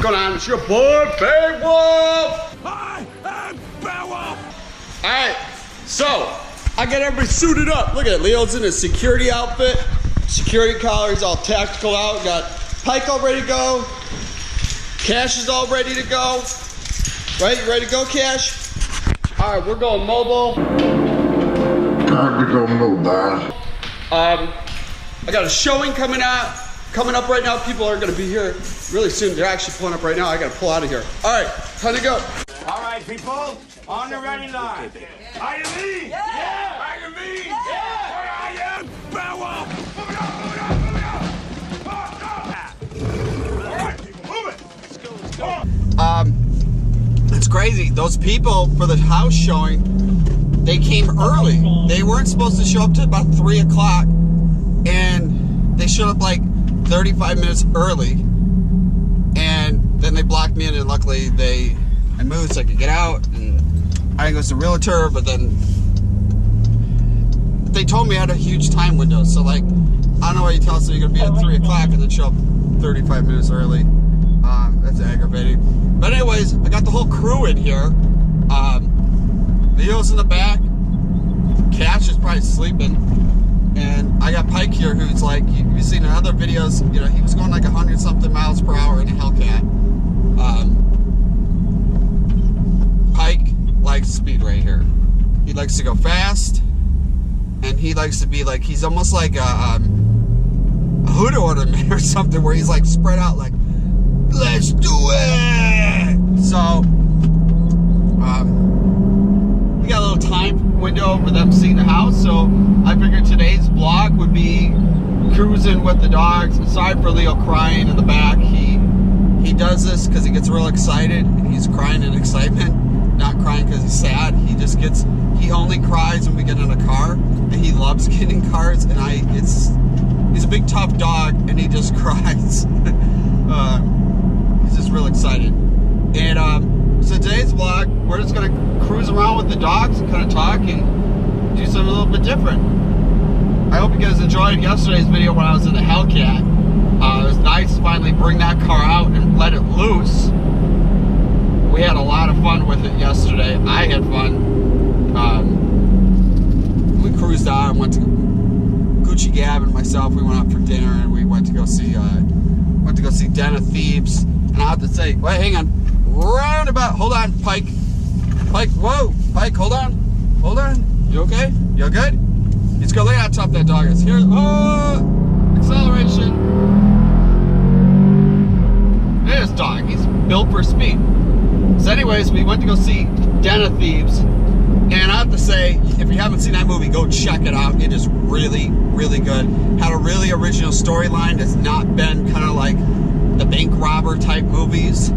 What's going on? It's your boy, Beowulf! I am Beowulf! Alright, so, I got everybody suited up. Look at it, Leo's in his security outfit. Security collar, he's all tactical out. Got Pike all ready to go. Cash is all ready to go. Right, you ready to go, Cash? Alright, we're going mobile. Time to go mobile. I got a showing coming up right now. People are gonna be here really soon. They're actually pulling up right now. I gotta pull out of here. Alright, time to go. Alright, people, on the ready line. Are you me? Yeah! Are you me? Yeah! I am Beowulf! Move it up, move it up, move it up! Alright, people, move it! Let's go, let's go. It's crazy. Those people for the house showing, they came early. They weren't supposed to show up till about 3 o'clock, and they showed up like 35 minutes early, and then they blocked me in, and luckily I moved so I could get out, and I was a realtor, but then they told me I had a huge time window, so like, I don't know why you tell us that you're gonna be at 3 o'clock and then show up 35 minutes early. That's aggravating. But anyways, I got the whole crew in here. Leo's in the back. Cash is probably sleeping. And I got Pike here, who's like, you've seen in other videos, you know, he was going like 100-something miles per hour in a Hellcat. Pike likes speed right here. He likes to go fast, and he likes to be like, he's almost like a hood ornament or something, where he's like spread out like, let's do it! So, we got a little time window for them seeing the house, so I figured today's vlog would be cruising with the dogs. Sorry for Leo crying in the back. He does this because he gets real excited, and he's crying in excitement, not crying because he's sad. He only cries when we get in a car, and he loves getting in cars, and he's a big tough dog, and he just cries. He's just real excited. And so today's vlog, we're just gonna cruise around with the dogs and kind of talk and do something a little bit different. I hope you guys enjoyed yesterday's video when I was in the Hellcat. It was nice to finally bring that car out and let it loose. We had a lot of fun with it yesterday. I had fun. We cruised out and went to Gucci Gab and myself. We went out for dinner, and we went to go see Den of Thieves. And I have to say, wait, hang on. Roundabout, hold on, Pike. Pike, whoa, Pike, hold on. Hold on. You okay? You good? He's gonna look at how tough that dog is. Here, acceleration. Look at this dog. He's built for speed. So anyways, we went to go see Den of Thieves. And I have to say, if you haven't seen that movie, go check it out. It is really, really good. Had a really original storyline that's not been kind of like the bank robber type movies.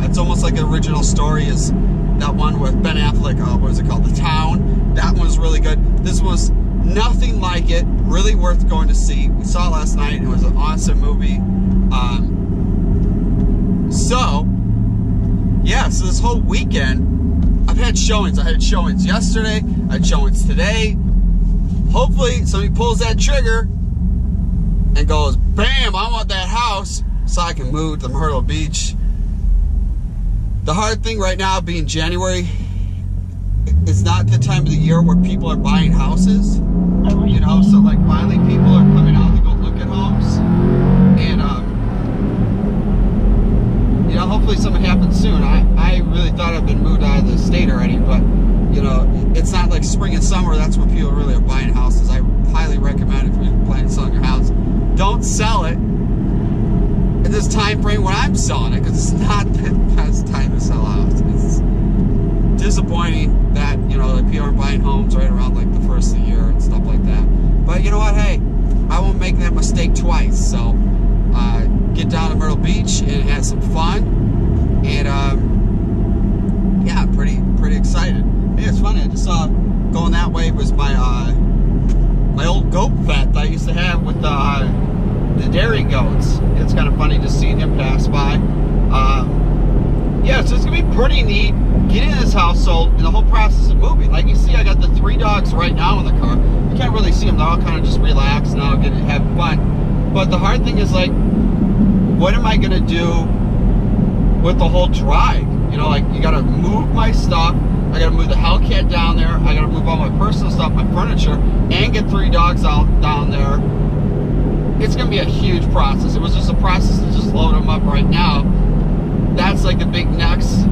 It's almost like an original story is that one with Ben Affleck, what is it called? The Town. That one's really good. This was nothing like it. Really worth going to see. We saw it last night. It was an awesome movie. So this whole weekend, I've had showings. I had showings yesterday. I had showings today. Hopefully somebody pulls that trigger and goes, bam, I want that house, so I can move to Myrtle Beach. The hard thing right now, being January, it's not the time of the year where people are buying houses. You know, so like finally people are coming out to go look at homes. And, you know, hopefully something happens soon. I really thought I'd been moved out of the state already, but, you know, it's not like spring and summer. That's when people really are buying houses. I highly recommend, if you're planning on selling your house, don't sell it in this time frame when I'm selling it, because it's not the best time to sell a house. It's disappointing that, you know, that people are buying homes right around like the first of the year and stuff like that. But you know what, hey, I won't make that mistake twice. So get down to Myrtle Beach and have some fun. And yeah, pretty excited. Hey, it's funny, I just saw going that way was my my old goat vet that I used to have with the dairy goats. It's kind of funny just seeing him pass by. Yeah, so it's gonna be pretty neat getting this house sold and the whole process of moving. Like you see, I got the 3 dogs right now in the car. You can't really see them. They're all kind of just relaxed and all getting having fun. But the hard thing is, like, what am I gonna do with the whole drive. You know, like, you gotta move my stuff, I gotta move the Hellcat down there, I gotta move all my personal stuff, my furniture, and get 3 dogs out down there. It's gonna be a huge process. It was just a process to just load them up right now. That's like the big next,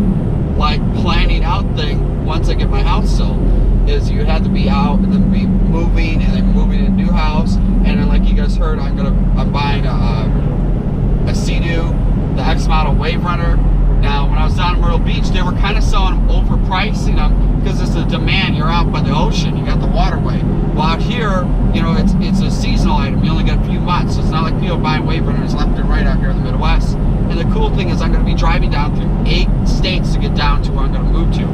like, planning out thing once I get my house sold, is you have to be out and then be moving and then moving to a new house. And then, like you guys heard, I'm buying a Sea Doo, the X model Wave Runner. Now, when I was down in Myrtle Beach, they were kind of selling them, overpricing them, because it's a demand. You're out by the ocean, you got the waterway. Well, out here, you know, it's a seasonal item. You only get a few months, so it's not like people buying Wave Runners left and right out here in the Midwest. And the cool thing is, I'm going to be driving down through 8 states to get down to where I'm going to move to.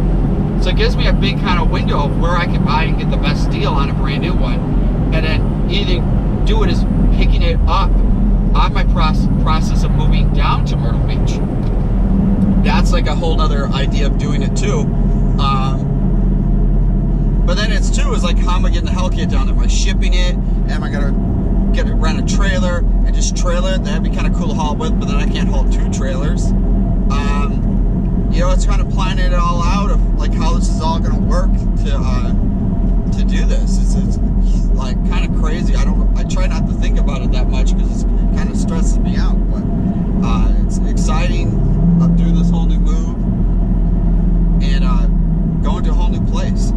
So it gives me a big kind of window of where I can buy and get the best deal on a brand new one. And then either do it as picking it up on my process of moving down to Myrtle Beach. That's like a whole other idea of doing it too. But then it's too, is like, how am I getting the Hellcat down there? Am I shipping it? Am I gonna rent a trailer and just trailer it? That'd be kind of cool to haul with, but then I can't haul 2 trailers. You know, it's kind of planning it all out of like how this is all gonna work to do this. It's like kind of crazy. I try not to think about it that much because it kind of stresses me out. But it's exciting doing this whole new move and going to a whole new place.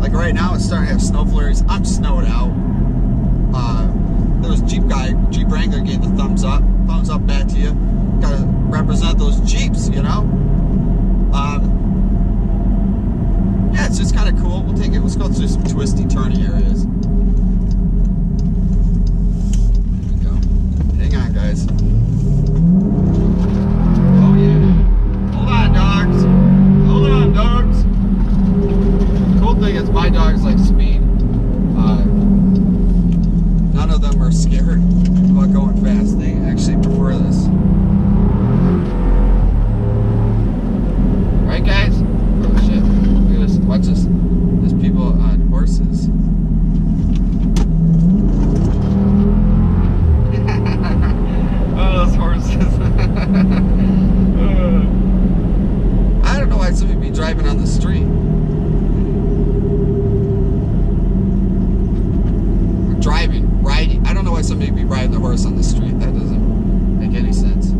Like right now, it's starting to have snow flurries. I'm snowed out. There was Jeep Wrangler gave the thumbs up back to you. Gotta represent those Jeeps, you know. Yeah, it's just kind of cool. We'll take it. Let's go through some twisty, turny areas. There we go. Hang on, guys. Oh yeah. Hold on, dogs. Hold on, dogs. The cool thing is my dogs like speed. None of them are scared about going fast. They actually prefer this. Right, guys? Oh shit. Look at this. Watch this. There's people on horses. Oh, those horses. I don't know why somebody would be driving on the street. Riding. I don't know why somebody would be riding the horse on the street. That doesn't make any sense.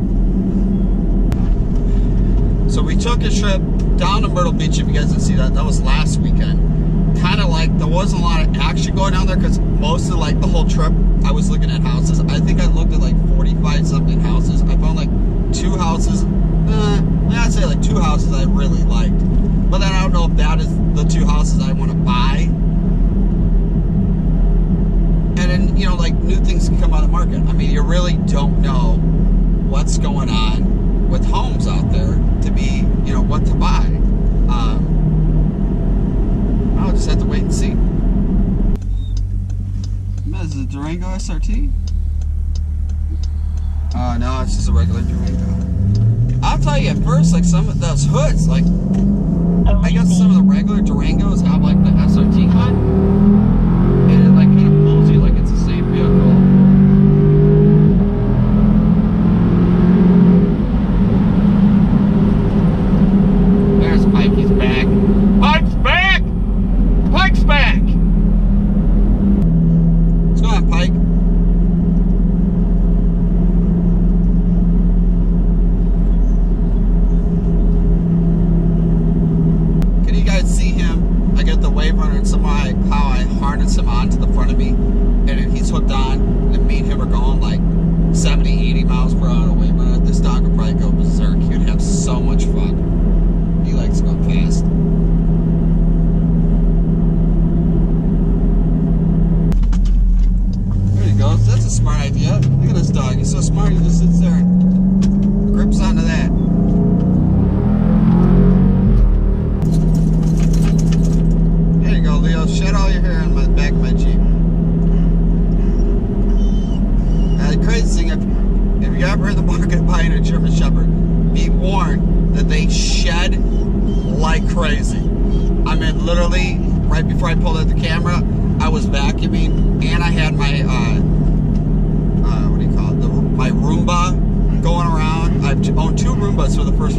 So we took a trip down to Myrtle Beach. If you guys didn't see that, that was last weekend. Kind of like, there wasn't a lot of action going down there because most of like the whole trip I was looking at houses. I think I looked at like 45 something houses. I found like 2 houses, I'd say like 2 houses I really liked. But then I don't know if that is the 2 houses I want to buy. And then, you know, like new things can come on the market. I mean, you really don't know what's going on with homes out there to be, you know, what to buy. I'll just have to wait and see. Is it a Durango SRT? No, it's just a regular Durango. I'll tell you, at first, like some of those hoods, like I guess some of the regular Durangos have like the SRT hood, and it like kind of pulls you like it's the same vehicle. There's Pike, he's back. Pike's back! Pike's back! What's going on, Pike? Can you guys see him? I get the wave runner and somehow how I harness him onto the front of me, and then he's hooked on, and me and him are going like 70, 80 miles per hour on a wave runner. This dog would probably go berserk. He would have so much fun. He likes going fast. There he goes. That's a smart idea. Look at this dog. He's so smart. He just sits there and grips onto that. There you go, Leo. Shed all your hair on the back of my Jeep. Now, the crazy thing, if you're ever in the market of buying a German Shepherd, be warned that they shed like crazy. I mean, literally, right before I pulled out the camera, I was vacuuming, and I had my, what do you call it, my Roomba going around. I've owned 2 Roombas for the first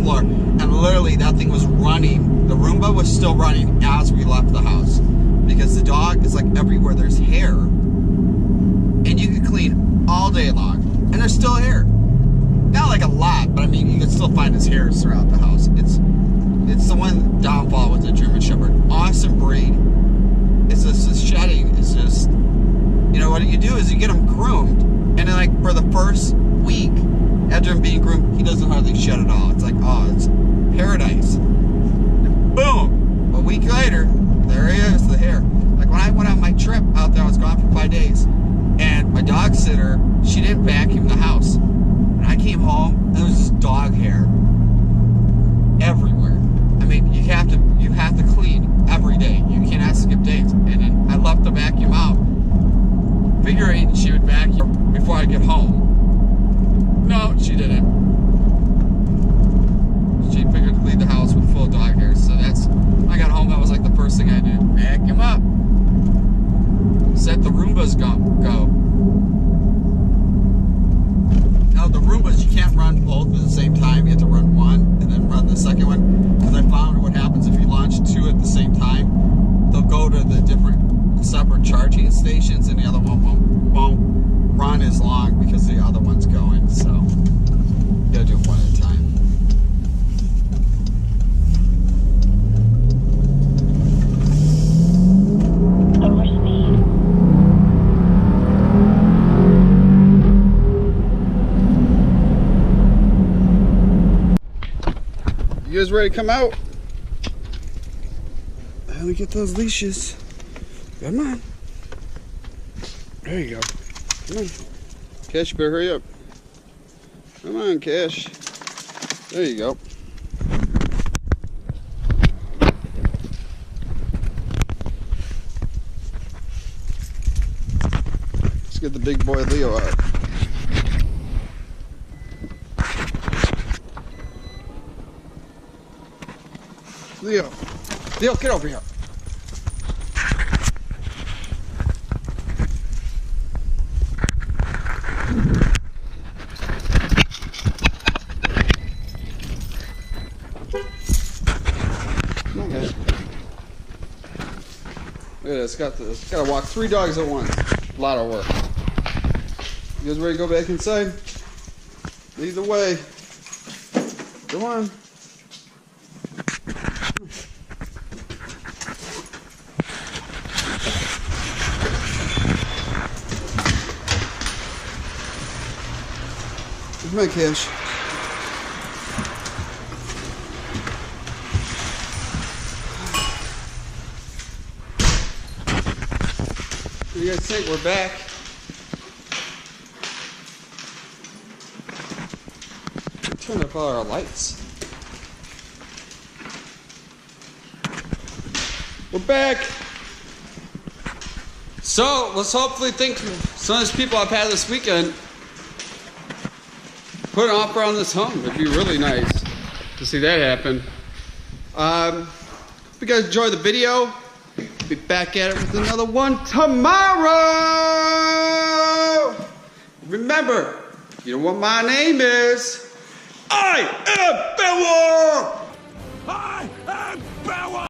running. The Roomba was still running as we left the house because the dog is like everywhere there's hair, and you can clean all day long, and there's still hair. Not like a lot, but I mean you can still find his hairs throughout the house. It's the one downfall with the German Shepherd. Awesome breed. It's just the shedding is just, you know, what you do is you get him groomed, and then like for the first week after him being groomed, he doesn't hardly shed at all. It's like, oh, it's paradise. And boom, a week later, there he is, the hair. Like when I went on my trip out there, I was gone for 5 days, and my dog sitter, she didn't vacuum the house. And I came home, and there was just dog hair everywhere. I mean, you have to clean every day. You cannot skip days. And then I left the vacuum out, figuring she would vacuum before I get home. No, she didn't. She figured to clean the house with full dog hair. So that's, when I got home, that was like the first thing I did. Vacuum up. Set the Roombas go. Now the Roombas, you can't run both at the same time. You have to run one and then run the second one. Because I found what happens if you launch two at the same time, they'll go to the different separate charging stations, and the other one won't run as long because the other one's going. So you gotta do it one at a time. You guys ready to come out? Let me get those leashes. Come on. There you go. Come on. Cash, you better hurry up. Come on, Cash. There you go. Let's get the big boy Leo out. Leo, get over here. Come on, guys. Look at this. Gotta walk 3 dogs at once. A lot of work. You guys ready to go back inside? Lead the way. Come on. Come on, Cash. What do you guys think? We're back. Turn up all our lights. We're back. So let's hopefully think some of these people I've had this weekend put an offer on this home. It'd be really nice to see that happen. Hope you guys enjoyed the video. Be back at it with another one tomorrow. Remember, you know what my name is? I am Beowulf! I am Beowulf!